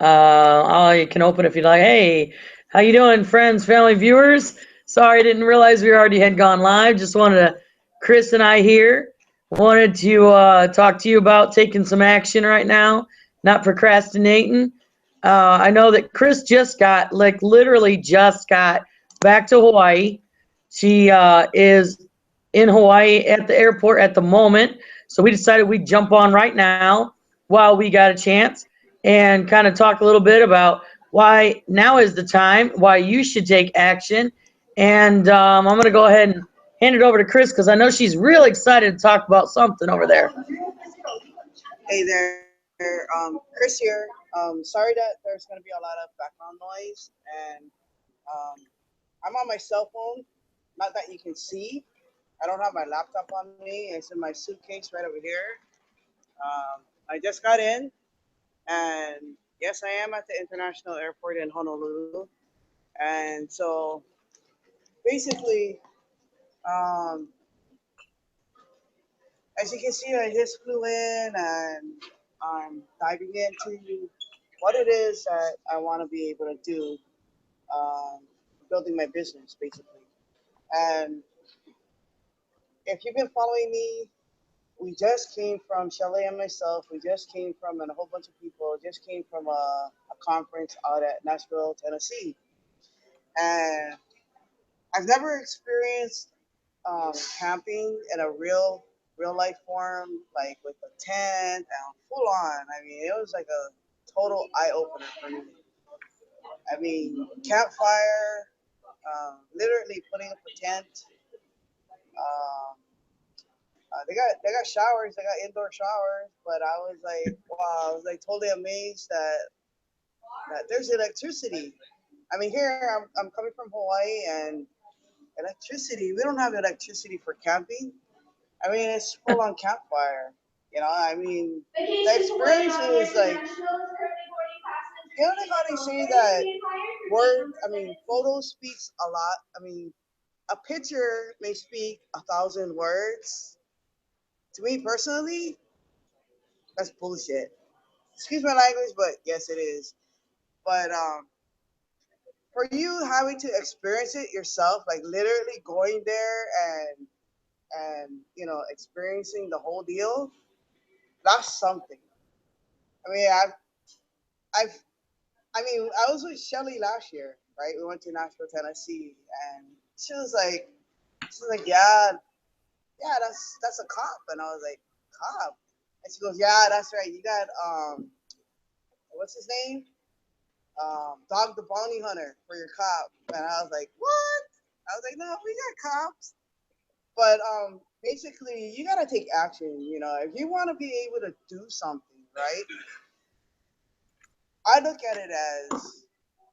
You can open if you'd like. Hey, how you doing, friends, family, viewers? Sorry, I didn't realize we already had gone live. Just wanted to, Chris and I here wanted to talk to you about taking some action right now, not procrastinating. I know that Chris just got, like, literally just got back to Hawaii. She is in Hawaii at the airport at the moment. So we decided we'd jump on right now while we got a chance and kind of talk a little bit about why now is the time, why you should take action. And I'm going to go ahead and hand it over to Chris because I know she's really excited to talk about something over there. Hey there, Chris here. Sorry that there's going to be a lot of background noise, and um, I'm on my cell phone. Not that you can see. I don't have my laptop on me. It's in my suitcase right over here. I just got in, and yes, I am at the international airport in Honolulu. And so basically, um, as you can see, I just flew in and I'm diving into what it is that I want to be able to do, um, building my business basically. And if you've been following me, we just came from Shelly and myself. We just came from, and a whole bunch of people just came from a conference out at Nashville, Tennessee. And I've never experienced camping in a real life form, like with a tent and full on. I mean, it was like a total eye opener for me. I mean, campfire, literally putting up a tent. Um, they got showers, they got indoor showers, but I was like, wow, I was like totally amazed that there's electricity. I mean, here I'm coming from Hawaii and electricity. We don't have electricity for camping. I mean, it's full on campfire. I mean, the experience is like, like how they say that photo speaks a lot. I mean, a picture may speak 1,000 words. To me personally, that's bullshit. Excuse my language, but yes, it is. But for you having to experience it yourself, like literally going there and experiencing the whole deal, that's something. I mean, I've I mean, I was with Shelly last year, right? We went to Nashville, Tennessee, and she was like, yeah, yeah, that's a cop, and I was like, cop, and she goes, yeah, that's right. You got what's his name? Dog the Bounty Hunter for your cop, and I was like, what? I was like, no, we got cops, but basically, you gotta take action. If you want to be able to do something, right? I look at it as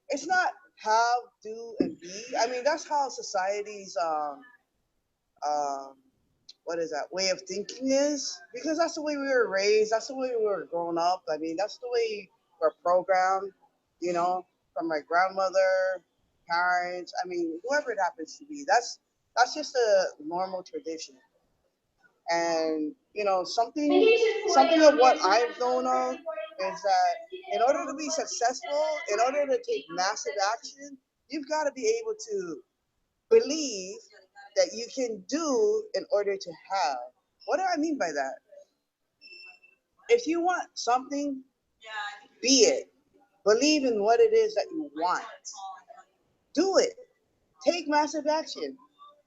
it's not have, do, and be. I mean, that's how society's um, what is that way of thinking is because that's the way we were raised. That's the way we were growing up. I mean, that's the way we're programmed. You know, from my grandmother, parents. I mean, whoever it happens to be. That's just a normal tradition. And something of what I've known of is that in order to be successful, in order to take massive action, you've got to be able to believe that you can do in order to have. What do I mean by that? If you want something, be it. Believe in what it is that you want. Do it. Take massive action.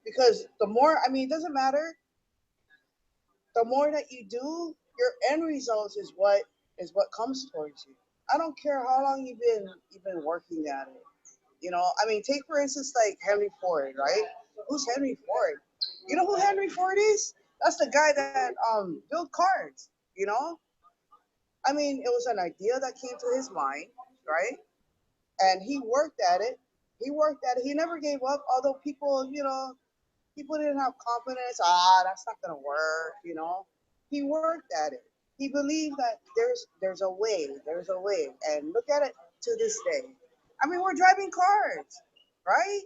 Because the more, I mean, it doesn't matter. The more that you do, your end result is what comes towards you. I don't care how long you've been working at it. I mean, take for instance like Henry Ford, right? Who's Henry Ford? You know who Henry Ford is? That's the guy that built cars. You know, I mean, it was an idea that came to his mind, right? And he worked at it. He worked at it. He never gave up. Although people didn't have confidence. That's not gonna work. He worked at it. He believed that there's a way. There's a way. And look at it to this day. I mean, we're driving cars, right?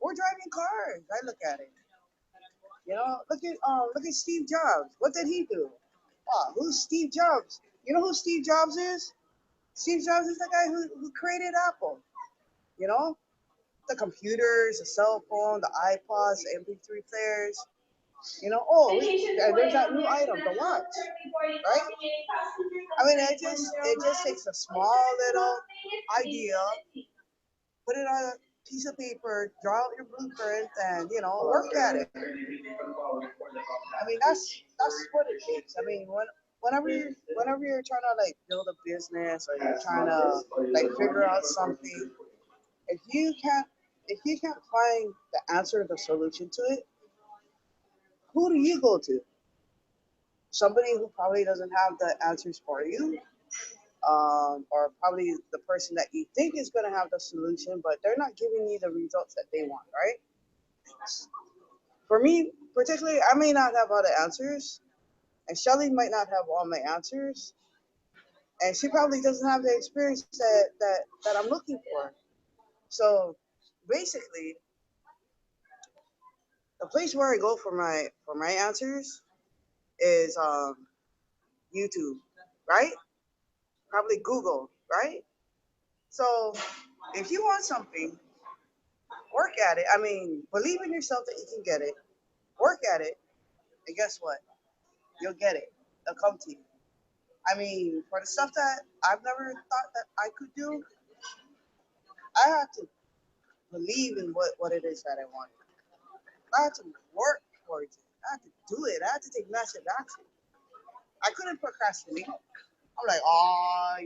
We're driving cars. I look at it. Look at Steve Jobs. What did he do? Who's Steve Jobs? You know who Steve Jobs is? Steve Jobs is the guy who created Apple. You know, the computers, the cell phone, the iPods, the MP3 players. You know, oh, there's that new item, the watch, right? I mean, it just takes a small little idea, put it on a piece of paper, draw out your blueprint, and work at it. I mean, that's what it takes. I mean, whenever you're trying to like build a business or you're trying to like figure out something, if you can't if you can't find the answer, the solution to it, who do you go to? Somebody who probably doesn't have the answers for you, or probably the person that you think is going to have the solution, but they're not giving you the results that they want, right? For me, particularly, I may not have all the answers, and Shelly might not have all my answers, and she probably doesn't have the experience that I'm looking for. So basically, the place where I go for my answers is YouTube, right? Probably Google, right? So if you want something, work at it. I mean, believe in yourself that you can get it. Work at it, and guess what? You'll get it. It'll come to you. I mean, for the stuff that I've never thought that I could do, I had to believe in what it is that I want. I had to work towards it. I had to do it. I had to take massive action. I couldn't procrastinate. I'm like, oh,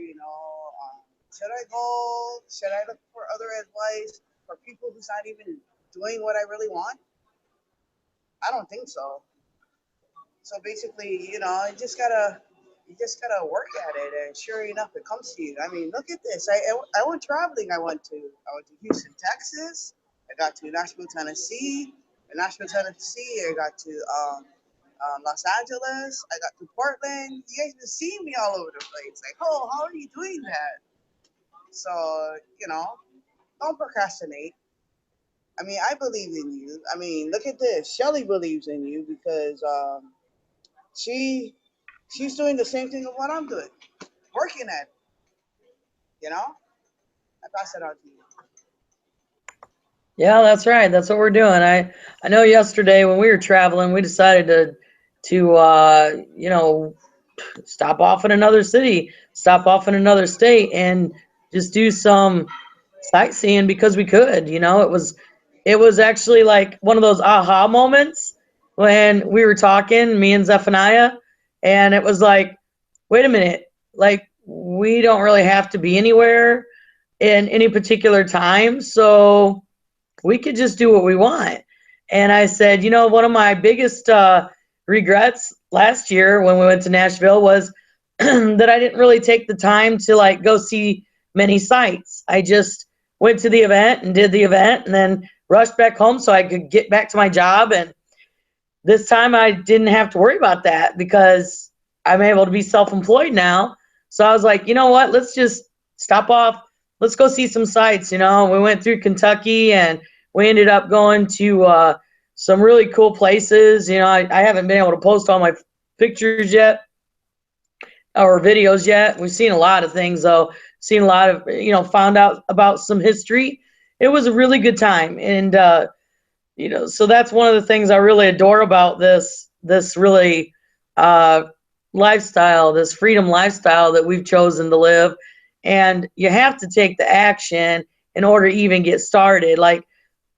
should I go? Should I look for other advice for people who's not even doing what I really want? I don't think so. So basically, you just gotta work at it, and sure enough, it comes to you. I mean, look at this. I went traveling. I went to Houston, Texas. I got to Nashville, Tennessee. In Nashville, Tennessee, I got to Los Angeles. I got to Portland. You guys been seeing me all over the place. Like, oh, how are you doing that? So you know, don't procrastinate. I mean, I believe in you. I mean, look at this. Shelly believes in you because she she's doing the same thing of what I'm doing, working at it. You know, I pass it on to you. Yeah, that's right. That's what we're doing. I know yesterday when we were traveling, we decided to stop off in another city, stop off in another state, and just do some sightseeing because we could. It was actually like one of those aha moments when we were talking, me and Zephaniah, and it was like, wait a minute, like we don't really have to be anywhere in any particular time, so we could just do what we want. And I said, one of my biggest regrets last year when we went to Nashville was that I didn't really take the time to like go see many sites. I just went to the event and did the event and then rushed back home so I could get back to my job. And this time I didn't have to worry about that because I'm able to be self-employed now. So I was like, you know what? Let's just stop off. Let's go see some sites. We went through Kentucky and we ended up going to some really cool places. I haven't been able to post all my pictures yet or videos yet. We've seen a lot of things though. Seen a lot of, found out about some history. It was a really good time. And, so that's one of the things I really adore about this really uh, lifestyle, this freedom lifestyle that we've chosen to live. And you have to take the action in order to even get started. Like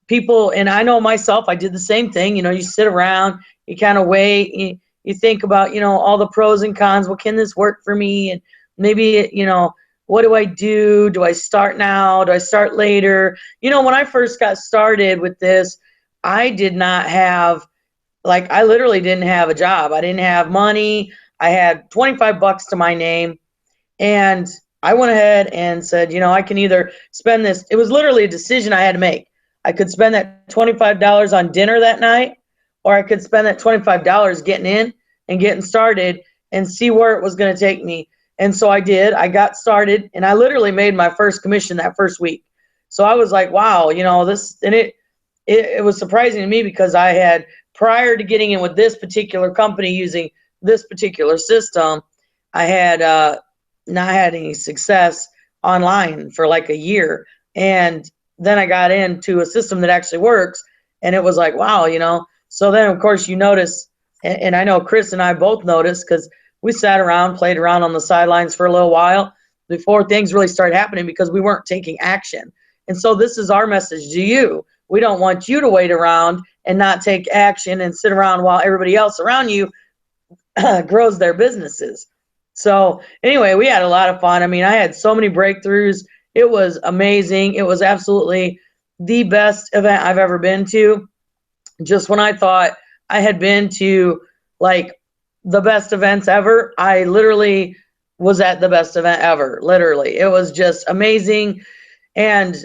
people, and I know myself, I did the same thing. You sit around, you kind of wait, you think about, all the pros and cons. Well, can this work for me? And maybe, what do I do? Do I start now? Do I start later? When I first got started with this, I did not have, like, I literally didn't have a job. I didn't have money. I had 25 bucks to my name. And I went ahead and said, I can either spend this. It was literally a decision I had to make. I could spend that $25 on dinner that night, or I could spend that $25 getting in and getting started and see where it was going to take me. And so I did. I got started, and I literally made my first commission that first week. So I was like, wow, this, and it was surprising to me because I had, prior to getting in with this particular company using this particular system, I had not had any success online for like a year. And then I got into a system that actually works. And it was like, wow, So then, of course, you notice, and I know Chris and I both noticed because we sat around, played around on the sidelines for a little while before things really started happening because we weren't taking action. And so, this is our message to you. We don't want you to wait around and not take action and sit around while everybody else around you grows their businesses. So anyway, we had a lot of fun. I mean, I had so many breakthroughs. It was amazing. It was absolutely the best event I've ever been to. Just when I thought I had been to like the best events ever, I literally was at the best event ever. Literally. It was just amazing. And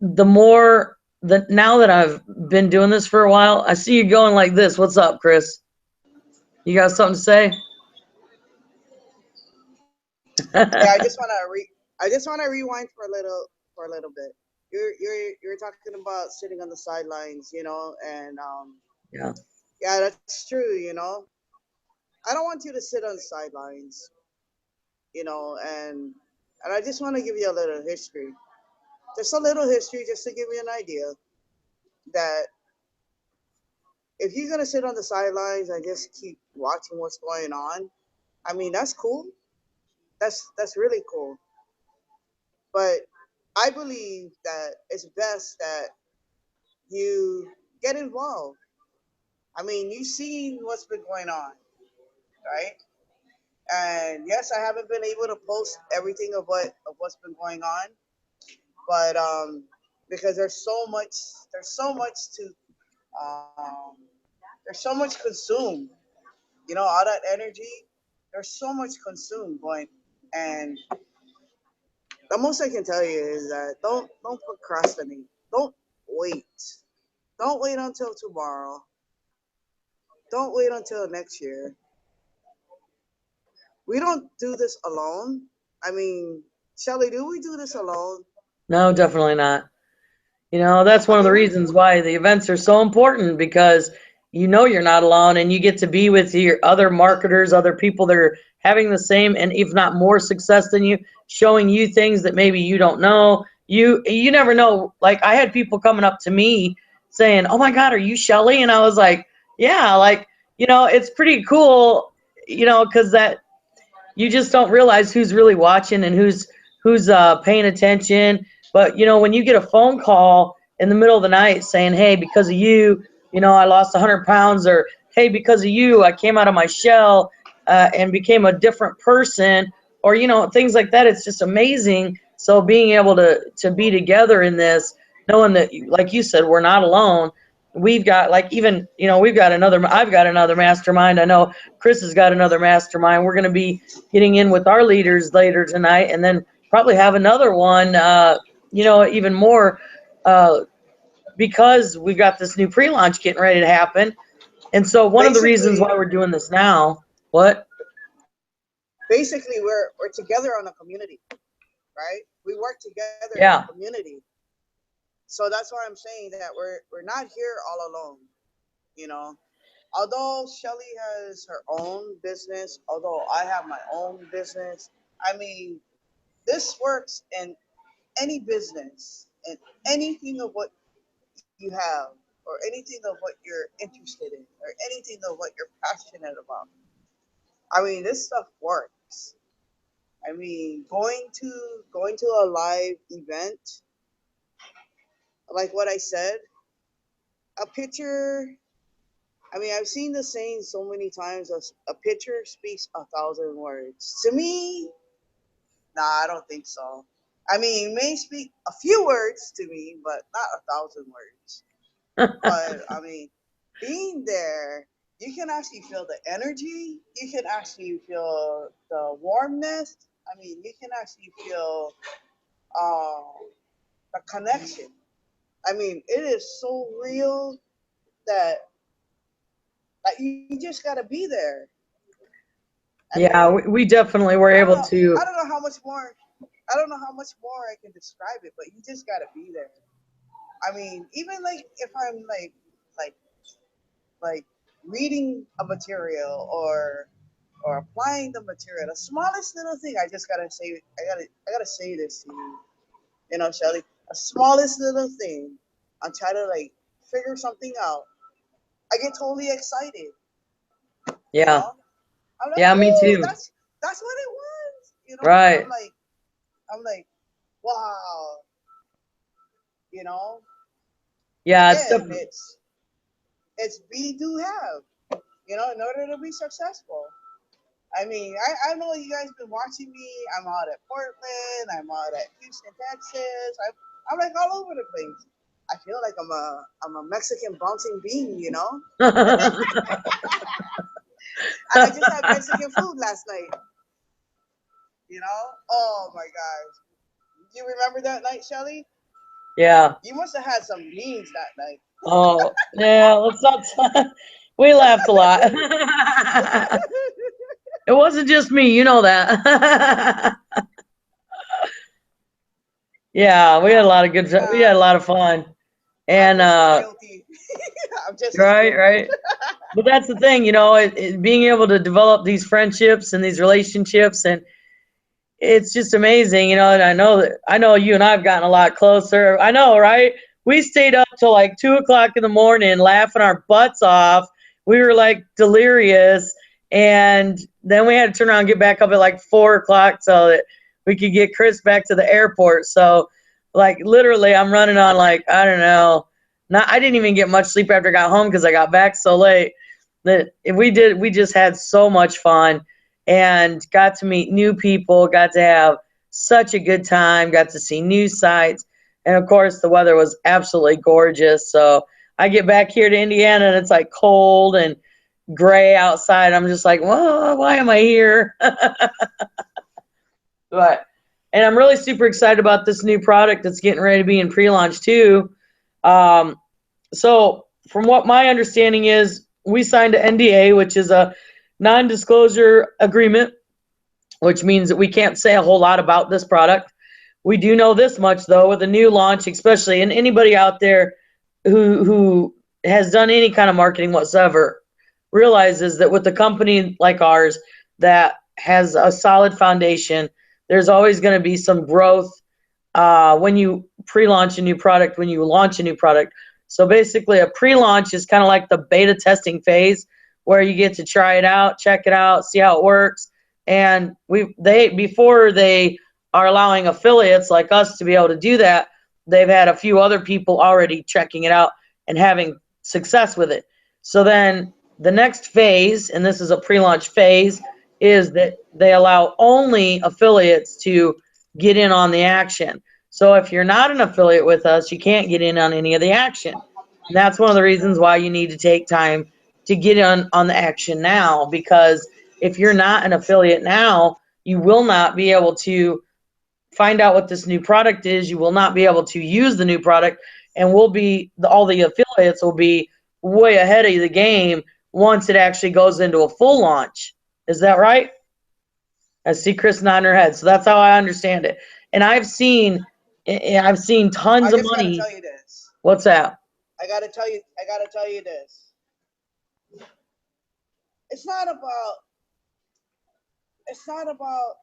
the more the now that I've been doing this for a while, I see you going like this. What's up, Chris? You got something to say? Yeah, I just wanna rewind for a little bit. You're talking about sitting on the sidelines, and Yeah. yeah, that's true. I don't want you to sit on the sidelines, and I just want to give you a little history, just a little history, just to give you an idea that if you're gonna sit on the sidelines and just keep watching what's going on, I mean that's cool. That's really cool. But I believe that it's best that you get involved. I mean, you've seen what's been going on, right? And yes, I haven't been able to post everything of what's been going on, but because there's so much to um, there's so much consumed, all that energy. There's so much consumed going, and the most I can tell you is that don't procrastinate. Don't wait. Don't wait until tomorrow. Don't wait until next year. We don't do this alone. I mean, Shelly, do we do this alone? No, definitely not. That's I one of the mean, reasons why the events are so important because you're not alone and you get to be with your other marketers, other people that are having the same and if not more success than you, showing you things that maybe you don't know. You never know. Like I had people coming up to me saying, "Oh my God, are you Shelly?" And I was like, "Yeah." Like it's pretty cool, because that you just don't realize who's really watching and who's paying attention. But when you get a phone call in the middle of the night saying, "Hey, because of you, I lost 100 pounds," or "Hey, because of you, I came out of my shell and became a different person," or things like that, it's just amazing. So being able to be together in this, knowing that, like you said, we're not alone. We've got like even we've got another. I've got another mastermind. I know Chris has got another mastermind. We're going to be getting in with our leaders later tonight, and then probably have another one, even more, uh, because we've got this new pre-launch getting ready to happen. And so one of the reasons basically, why we're doing this now, what? basically, we're together on a community, right? We work together in a Yeah, community. So that's why I'm saying that we're not here all alone. You know, although Shelly has her own business, although I have my own business, I mean, this works in any business and anything of what you have, or anything of what you're interested in, or anything of what you're passionate about. I mean, this stuff works. I mean, going to a live event, like what I said, a picture. I mean, I've seen the saying so many times: a picture speaks 1,000 words. To me, nah, I don't think so. I mean, it may speak a few words to me, but not 1,000 words. But I mean, being there, you can actually feel the energy. You can actually feel the warmness. I mean, you can actually feel uh, the connection. I mean, it is so real that you just gotta be there. I yeah, mean, we definitely were I don't able know. I to. don't know how much more. I don't know how much more I can describe it, but you just gotta be there. I mean, even like if I'm like like reading a material or or applying the material, the smallest little thing. I just gotta say, I gotta say this to you, Shelly. The smallest little thing. I'm trying to like figure something out. I get totally excited. You Yeah. know, I'm like, Yeah, me oh, too. that's what it was. Right. I'm like, wow. You know, Yeah, it's again, the it's be do have. In order to be successful. I mean, I know you guys been watching me. I'm out at Portland. I'm out at Houston, Texas. I'm like all over the place. I feel like I'm a Mexican bouncing bean. And I just had Mexican food last night. Oh my gosh. You remember that night, Shelly? Yeah. You must have had some beans that night. Oh, yeah, let's not we laughed a lot. It wasn't just me, you know that. Yeah, we had a lot of we had a uh, lot of fun. I'm And just as guilty. I'm just as right, guilty. right. But that's the thing, being able to develop these friendships and these relationships, and it's just amazing, and I know you and I've gotten a lot closer. I know, right? We stayed up till like 2 o'clock in the morning laughing our butts off. We were like delirious, and then we had to turn around and get back up at like 4 o'clock so that we could get Chris back to the airport. So like literally I'm running on like, I don't know. Not I didn't even get much sleep after I got home because I got back so late. That we just had so much fun and got to meet new people, got to have such a good time, got to see new sights. And of course, the weather was absolutely gorgeous. So I get back here to Indiana and it's like cold and gray outside. I'm just like, well, why am I here? But, and I'm really super excited about this new product that's getting ready to be in pre launch too. Um, so, from what my understanding is, we signed an NDA, which is a non disclosure agreement, which means that we can't say a whole lot about this product. We do know this much though, with a new launch, especially, and anybody out there who has done any kind of marketing whatsoever realizes that with a company like ours that has a solid foundation, there's always going to be some growth when you pre-launch a new product, when you launch a new product. So basically, a pre-launch is kind of like the beta testing phase where you get to try it out, check it out, see how it works. And before they are allowing affiliates like us to be able to do that, they've had a few other people already checking it out and having success with it. So then the next phase, and this is a pre-launch phase, is that they allow only affiliates to get in on the action. So if you're not an affiliate with us, you can't get in on any of the action. And that's one of the reasons why you need to take time to get on the action now, because if you're not an affiliate now, you will not be able to find out what this new product is. You will not be able to use the new product, and all the affiliates will be way ahead of the game once it actually goes into a full launch. Is that right? I see Chris nodding her head. So that's how I understand it. And I've seen tons I of just gotta money. tell you this. What's that? I gotta tell you this. It's not about it's not about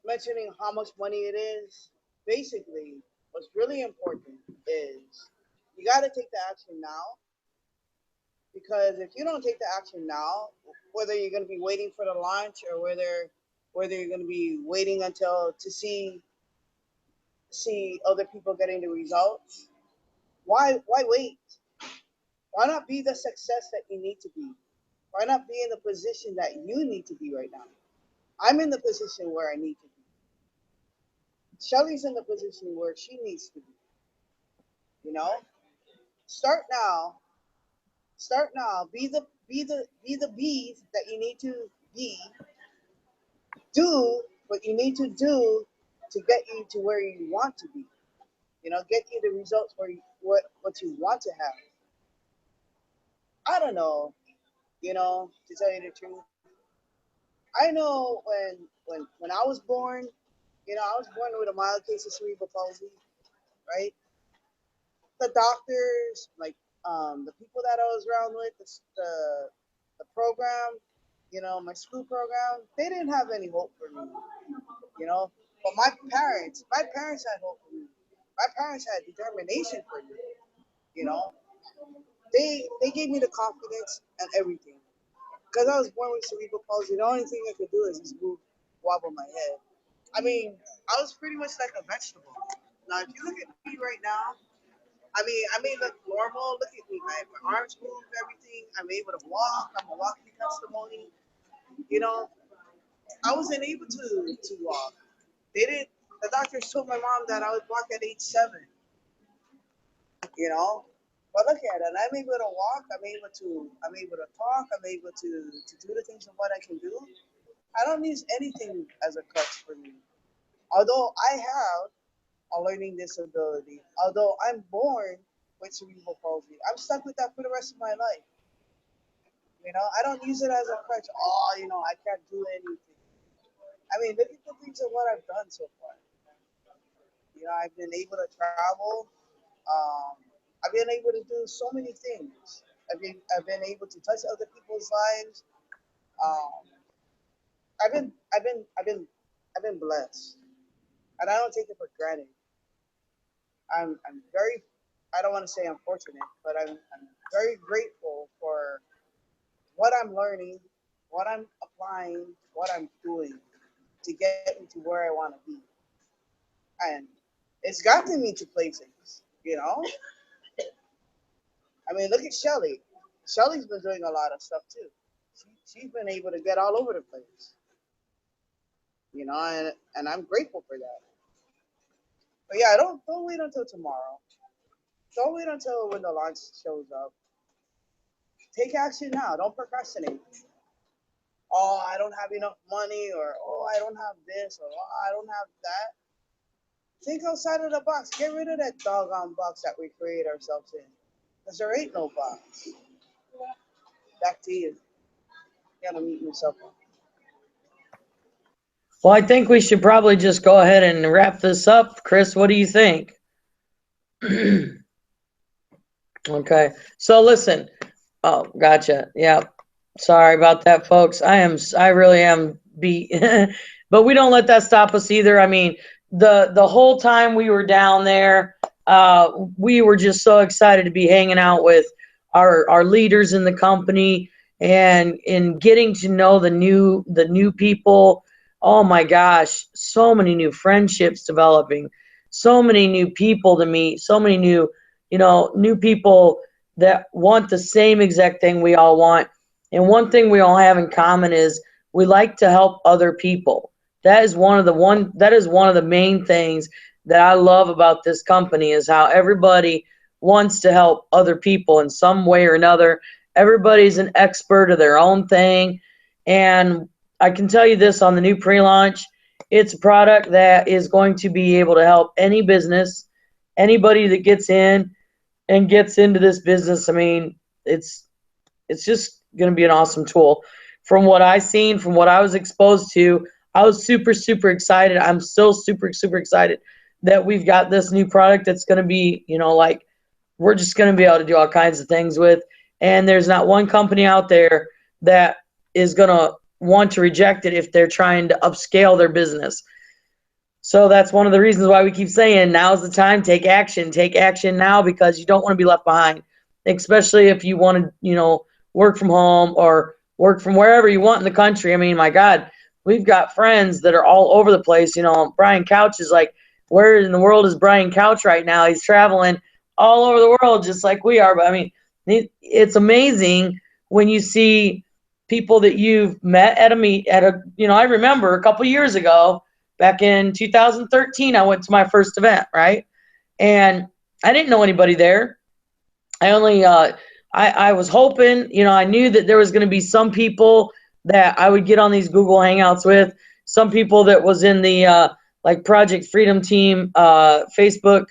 mentioning how much money it is. Basically, what's really important is you gotta take the action now, because if you don't take the action now, whether you're gonna be waiting for the launch or whether you're gonna be waiting until to see other people getting the results, why wait? Why not be the success that you need to be? Why not be in the position that you need to be right now? I'm in the position where I need to be. Shelly's in the position where she needs to be. You know, start now. Start now. Be the bees that you need to be. Do what you need to do to get you to where you want to be. Get you the results where what you want to have. I don't know. To tell you the truth, I know when I was born, I was born with a mild case of cerebral palsy, right? The doctors, like the people that I was around with, the program, my school program, they didn't have any hope for me, you know. But my parents had hope for me. My parents had determination for me, you know. They gave me the confidence and everything. Because I was born with cerebral palsy, the only thing I could do is just wobble my head. I mean, I was pretty much like a vegetable. Now, if you look at me right now, I may look normal. Look at me, my arms move, everything. I'm able to walk. I'm a walking testimony. You know, I wasn't able to walk. They didn't. The doctors told my mom that I would walk at age 7. You know, but look at it. I'm able to walk. I'm able to talk. I'm able to do the things of what I can do. I don't use anything as a crutch for me. Although I have a learning disability, although I'm born with cerebral palsy, I'm stuck with that for the rest of my life. I don't use it as a crutch. Oh, I can't do anything. I mean, look at the things of what I've done so far. I've been able to travel. Um, I've been able to do so many things. I've been able to touch other people's lives. Um, I've been blessed, and I don't take it for granted. I'm very, I don't want to say I'm fortunate, but I'm very grateful for what I'm learning, what I'm applying, what I'm doing to get me to where I want to be. And it's gotten me to places. I mean, look at Shelly. Shelly's been doing a lot of stuff too. She's been able to get all over the place, and I'm grateful for that. But yeah, don't wait until tomorrow. Don't wait until when the launch shows up. Take action now. Don't procrastinate. Oh, I don't have enough money, or oh, I don't have this, or oh, I don't have that. Think outside of the box. Get rid of that doggone box that we create ourselves in. Because there ain't no box. Back to you. Gotta meet yourself up. Well, I think we should probably just go ahead and wrap this up. Chris, what do you think? Okay. So listen. Oh, gotcha. Yeah. Sorry about that, folks. I really am beat. But we don't let that stop us either. I mean, the whole time we were down there, we were just so excited to be hanging out with our leaders in the company and in getting to know the new people. Oh my gosh, so many new friendships developing, so many new people to meet, so many new people that want the same exact thing we all want. And one thing we all have in common is we like to help other people. That is one of the main things that I love about this company is how everybody wants to help other people in some way or another. Everybody's an expert of their own thing. And I can tell you this on the new pre-launch, it's a product that is going to be able to help any business, anybody that gets in and gets into this business. I mean, it's just going to be an awesome tool. From what I seen, from what I was exposed to, I was super, super excited. I'm still super, super excited that we've got this new product that's going to be, like we're just going to be able to do all kinds of things with. And there's not one company out there that is going to want to reject it if they're trying to upscale their business. So that's one of the reasons why we keep saying now's the time, take action. Take action now because you don't want to be left behind, especially if you want to, work from home or work from wherever you want in the country. I mean, my God, we've got friends that are all over the place. Brian Couch is like, where in the world is Brian Couch right now? He's traveling all over the world just like we are. But I mean, it's amazing when you see people that you've met at I remember a couple years ago, back in 2013, I went to my first event, right? And I didn't know anybody there. I only, I was hoping, I knew that there was going to be some people that I would get on these Google Hangouts with, some people that was in the like Project Freedom Team Facebook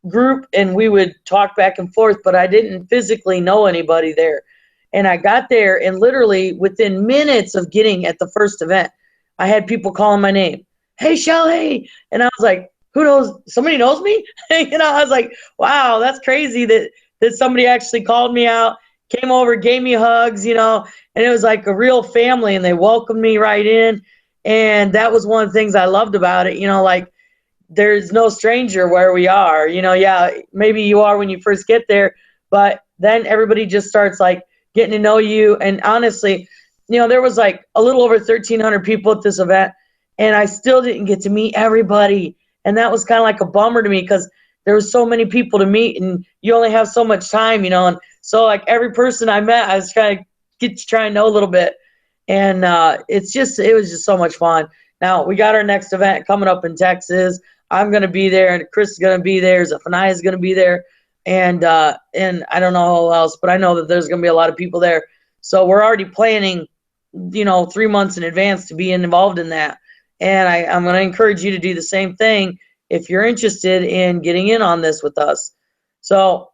group, and we would talk back and forth, but I didn't physically know anybody there. And I got there, and literally within minutes of getting at the first event, I had people calling my name. Hey, Shelly. And I was like, who knows? Somebody knows me? I was like, wow, that's crazy that somebody actually called me out came over, gave me hugs, you know, and it was like a real family, and they welcomed me right in. And that was one of the things I loved about it, you know, like there's no stranger where we are, you know. Yeah, maybe you are when you first get there, but then everybody just starts like getting to know you. And honestly, you know, there was like a little over 1,300 people at this event, and I still didn't get to meet everybody. And that was kind of like a bummer to me because there was so many people to meet, and you only have so much time, you know. And so like every person I met, I was trying to get to try and know a little bit. And it was just so much fun. Now we got our next event coming up in Texas. I'm gonna be there, and Chris is gonna be there. Zephaniah is gonna be there, and I don't know who else, but I know that there's gonna be a lot of people there. So we're already planning, you know, 3 months in advance to be involved in that. And I'm gonna encourage you to do the same thing if you're interested in getting in on this with us. So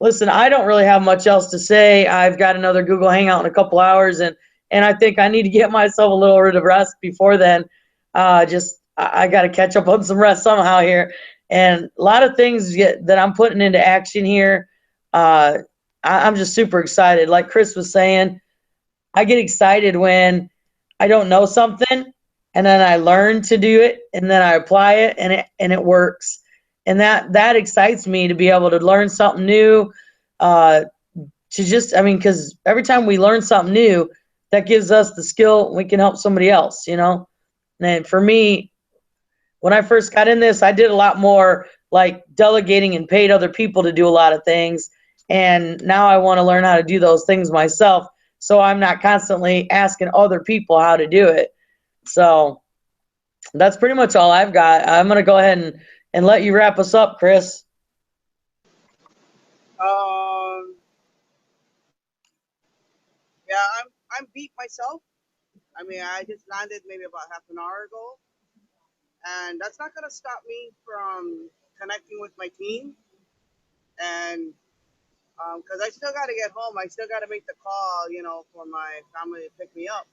listen, I don't really have much else to say. I've got another Google Hangout in a couple hours, and I think I need to get myself a little bit of rest before then. I got to catch up on some rest somehow here, and a lot of things that I'm putting into action here. I'm just super excited. Like Chris was saying, I get excited when I don't know something, and then I learn to do it, and then I apply it, and it works. And that excites me to be able to learn something new. Uh, to just, I mean, because every time we learn something new, that gives us the skill. We can help somebody else, you know. And for me, when I first got in this, I did a lot more like delegating and paid other people to do a lot of things. And now I want to learn how to do those things myself, so I'm not constantly asking other people how to do it. So that's pretty much all I've got. I'm going to go ahead and let you wrap us up, Chris. Um, yeah, I'm beat myself. I mean, I just landed maybe about half an hour ago, and that's not gonna stop me from connecting with my team. And because I still got to get home, I still got to make the call, you know, for my family to pick me up.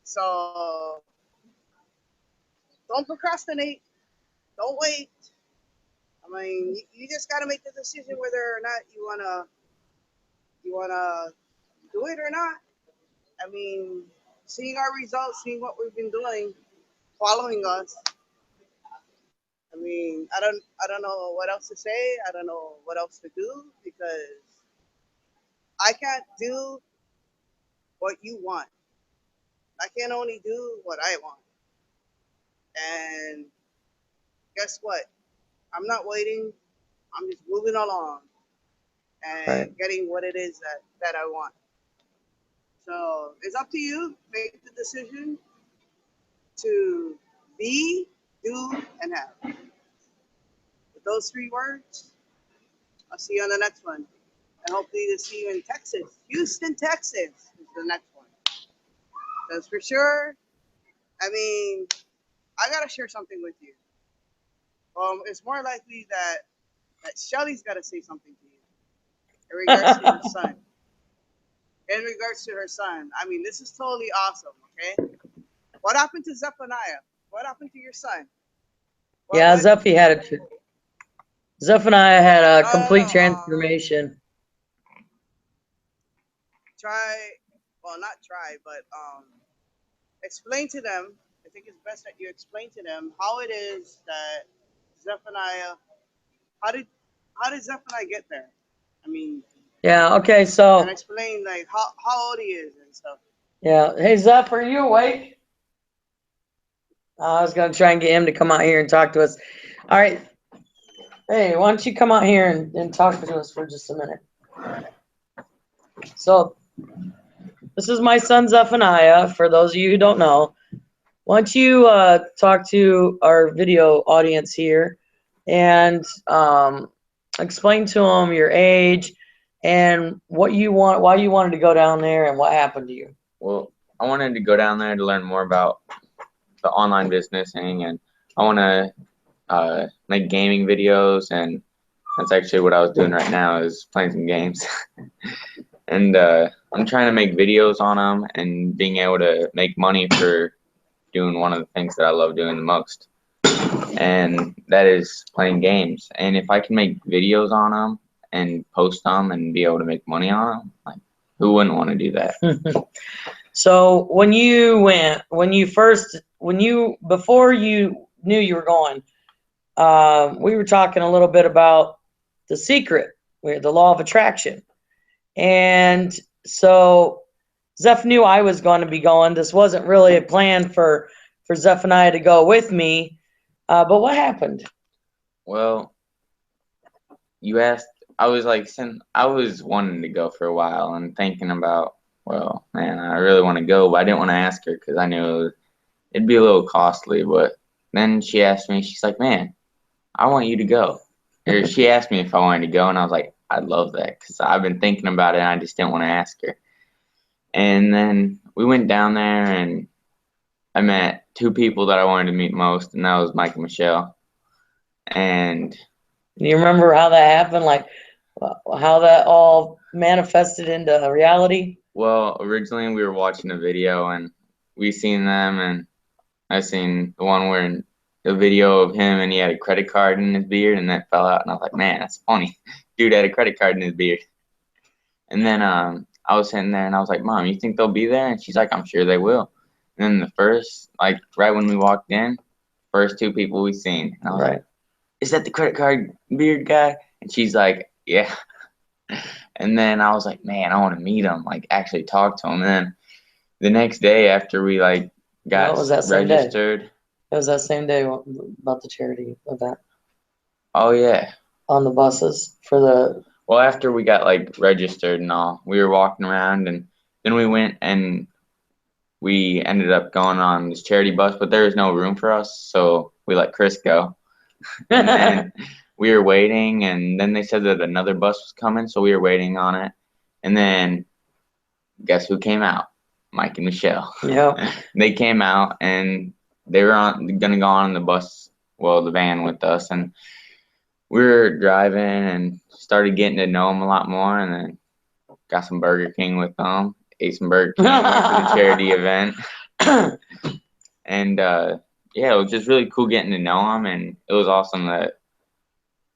So don't procrastinate. Don't wait. I mean, you just got to make the decision whether or not you wanna do it or not. I mean, seeing our results, seeing what we've been doing, following us. I mean, I don't know what else to say. I don't know what else to do because I can't do what you want. I can only do what I want. And guess what? I'm not waiting. I'm just moving along Right. and getting what it is that I want. So it's up to you. Make the decision to be, do, and have. With those three words, I'll see you on the next one. And hopefully to see you in Texas. Houston, Texas is the next one. That's for sure. I mean, I gotta share something with you. It's more likely that Shelly's gotta say something to you in regards to her son. In regards to her son, I mean, this is totally awesome. Okay, what happened to Zephaniah? What happened to your son? What? Yeah, What? Zephaniah had a No, no, complete no. transformation. Try. Well, not try, but explain to them. I think it's best that you explain to them how it is that Zephaniah. How did how did Zephaniah get there? I mean, Yeah, okay, and so explain like how old he is and stuff. yeah. Hey Zeph, are you awake? I was gonna try and get him to come out here and talk to us. All right. Hey, why don't you come out here and talk to us for just a minute? So this is my son Zephaniah, for those of you who don't know. Why don't you talk to our video audience here and explain to them your age and what you want, why you wanted to go down there, and what happened to you. Well, I wanted to go down there to learn more about the online businessing, and I want to make gaming videos, and that's actually what I was doing right now, is playing some games. And I'm trying to make videos on them and being able to make money for doing one of the things that I love doing the most, and that is playing games. And if I can make videos on them and post them and be able to make money on them, like, who wouldn't want to do that? So before you knew you were going, we were talking a little bit about the secret, the law of attraction. And so Zeph knew I was going to be going. This wasn't really a plan for Zephaniah to go with me. But what happened? Well, you asked, I was wanting to go for a while and thinking about, well, man, I really want to go, but I didn't want to ask her because I knew it'd be a little costly. But then she asked me, she's like, man, I want you to go. Or she asked me if I wanted to go, and I was like, I'd love that because I've been thinking about it and I just didn't want to ask her. And then we went down there and I met two people that I wanted to meet most, and that was Mike and Michelle. And Do you remember how that happened? Like how that all manifested into reality? well, originally we were watching a video and we seen them, and I seen the one where the video of him and he had a credit card in his beard and that fell out, and I was like, man, that's funny. Dude had a credit card in his beard. And then I was sitting there and I was like, Mom, you think they'll be there? And she's like, I'm sure they will. And then the first, like right when we walked in, first two people we seen, and I was like, is that the credit card beard guy? And she's like, yeah. And then I was like, man, I want to meet him, like actually talk to him. And then the next day after we like got What was that same day? registered. It was that same day about the charity event Oh yeah. on the buses for the. Well, after we got like registered and all, we were walking around, and then we went and we ended up going on this charity bus, but there was no room for us, so we let Chris go. And then we were waiting, and then they said that another bus was coming, so we were waiting on it. And then guess who came out? Mike and Michelle. Yeah. They came out, and they were gonna go on the bus, well, the van with us, and we were driving and started getting to know them a lot more, and then got some Burger King with them, ate some Burger King, went to the charity event, and yeah, it was just really cool getting to know them, and it was awesome that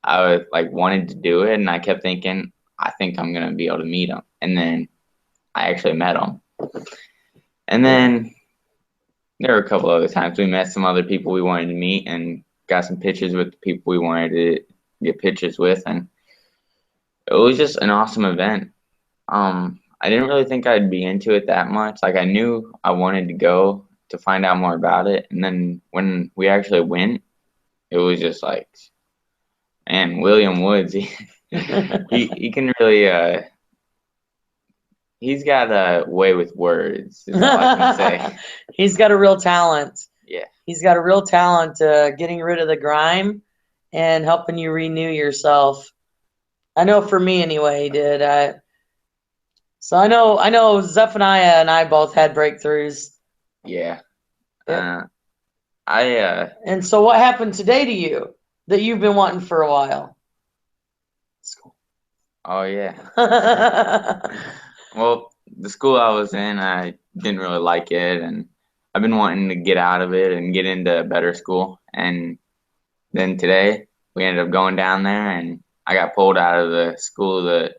I was like wanted to do it, and I kept thinking, I think I'm gonna be able to meet them, and then I actually met them, and then there were a couple other times we met some other people we wanted to meet, and got some pictures with the people we wanted to get pictures with, and it was just an awesome event. I didn't really think I'd be into it that much. Like I knew I wanted to go to find out more about it, and then when we actually went, it was just like, man, William Woods, he can really he's got a way with words, is all I can say. He's got a real talent. Yeah. He's got a real talent getting rid of the grime and helping you renew yourself. I know for me anyway, he did. So I know Zephaniah and I both had breakthroughs. Yeah. Yeah. And so what happened today to you that you've been wanting for a while? School. Oh yeah. Well, the school I was in, I didn't really like it, and I've been wanting to get out of it and get into a better school. And then today we ended up going down there, and I got pulled out of the school that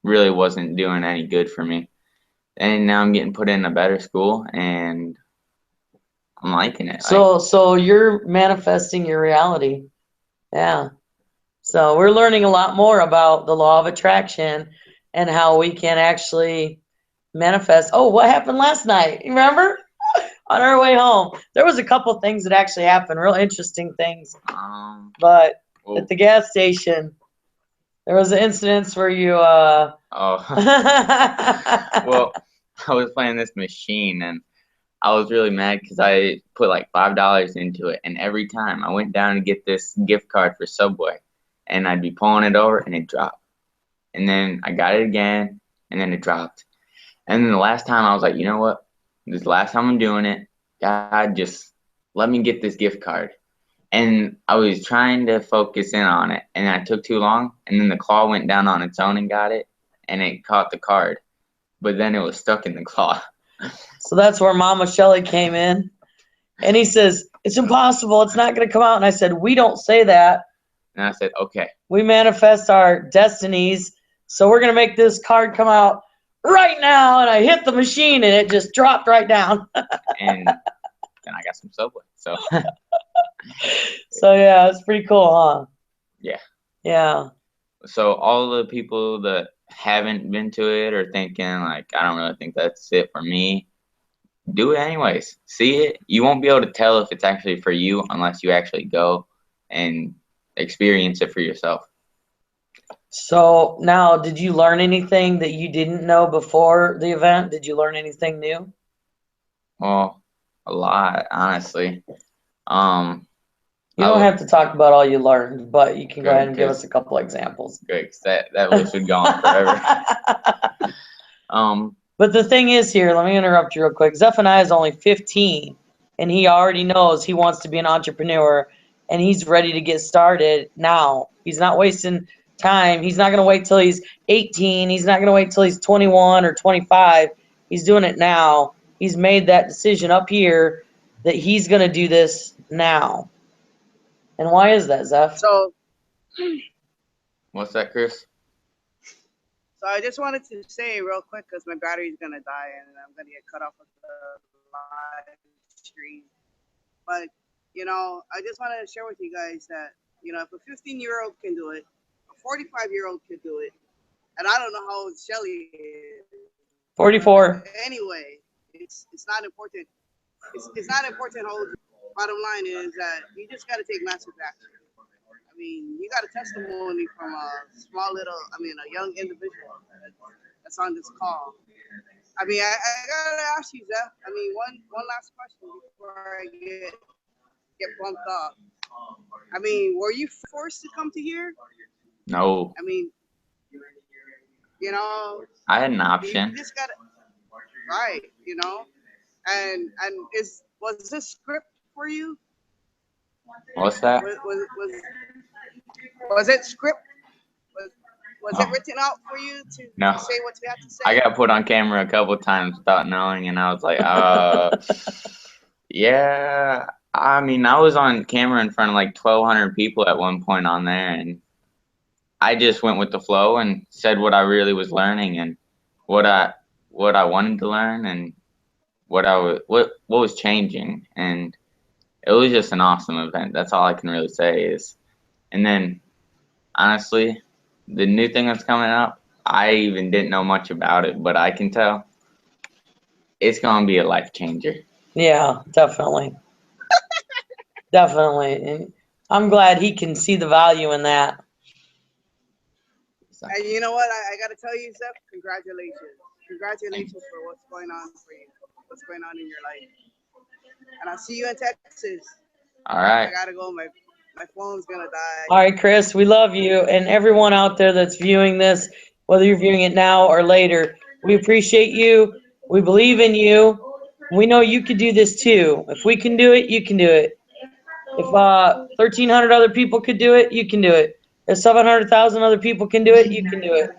really wasn't doing any good for me. And now I'm getting put in a better school, and I'm liking it. So you're manifesting your reality. Yeah. So we're learning a lot more about the law of attraction and how we can actually manifest. Oh, what happened last night? You remember? On our way home, there was a couple things that actually happened, real interesting things. But at the gas station, there was an incident where you well, I was playing this machine, and I was really mad because I put like $5 into it, and every time I went down to get this gift card for Subway, and I'd be pulling it over and it dropped, and then I got it again, and then it dropped, and then the last time I was like, you know what, this is the last time I'm doing it, God, just let me get this gift card. And I was trying to focus in on it, and I took too long, and then the claw went down on its own and got it, and it caught the card, but then it was stuck in the claw. So that's where Mama Shelly came in, and he says, it's impossible, it's not going to come out. And I said, we don't say that. And I said, okay. We manifest our destinies, so we're going to make this card come out right now, and I hit the machine, and it just dropped right down. And then I got some Subway. So So yeah, it's pretty cool, huh? yeah. Yeah. So all the people that haven't been to it or thinking like, I don't really think that's it for me, do it anyways. See it. You won't be able to tell if it's actually for you unless you actually go and experience it for yourself. So now, did you learn anything that you didn't know before the event? Did you learn anything new? Well, a lot, honestly. You I don't would, have to talk about all you learned, but you can go Good, ahead and give 'cause- us a couple examples. Good, 'cause that list would go on forever. But the thing is here, let me interrupt you real quick. Zephaniah is only 15, and he already knows he wants to be an entrepreneur, and he's ready to get started now. He's not wasting time. He's not going to wait till he's 18. He's not going to wait till he's 21 or 25. He's doing it now. He's made that decision up here that he's going to do this now. And why is that, Zeph? So What's that, Chris? I just wanted to say real quick because my battery's gonna die and I'm gonna get cut off of the live stream. But I just wanted to share with you guys that if a 15-year-old can do it, a 45-year-old can do it, and I don't know how old Shelly is. 44. Anyway, it's not important. It's not important how old. Bottom line is that you just got to take massive action. I mean, you got a testimony from a a young individual that's on this call. I mean, I gotta ask you, Zeph. I mean, one last question before I get bumped up. I mean, were you forced to come to here? No, I mean, I had an you option. just got right, and was this script for you? What's that? Was it script? Was it Oh, written out for you to no. say what you had to say? I got put on camera a couple times without knowing, and I was like, yeah. I mean, I was on camera in front of like 1,200 people at one point on there, and I just went with the flow and said what I really was learning and what I wanted to learn and what was changing, and it was just an awesome event. That's all I can really say is. And then honestly, the new thing that's coming up, I even didn't know much about it, but I can tell it's gonna be a life changer. Yeah, definitely. Definitely. And I'm glad he can see the value in that. So, And you know what? I got to tell you, Zeph, congratulations. Congratulations for what's going on for you, what's going on in your life. And I'll see you in Texas. all right. I got to go. My phone's going to die. All right, Chris, we love you. And everyone out there that's viewing this, whether you're viewing it now or later, we appreciate you. We believe in you. We know you could do this too. If we can do it, you can do it. If 1,300 other people could do it, you can do it. If 700,000 other people can do it, you can do it.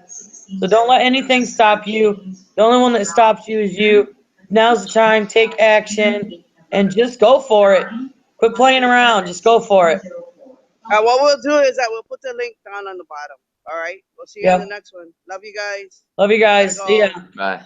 So don't let anything stop you. The only one that stops you is you. Now's the time. Take action and just go for it. Quit playing around. Just go for it. What we'll do is that we'll put the link down on the bottom. All right. We'll see you on the Yep. next one. Love you guys. Love you guys. Gotta See go. ya. Bye.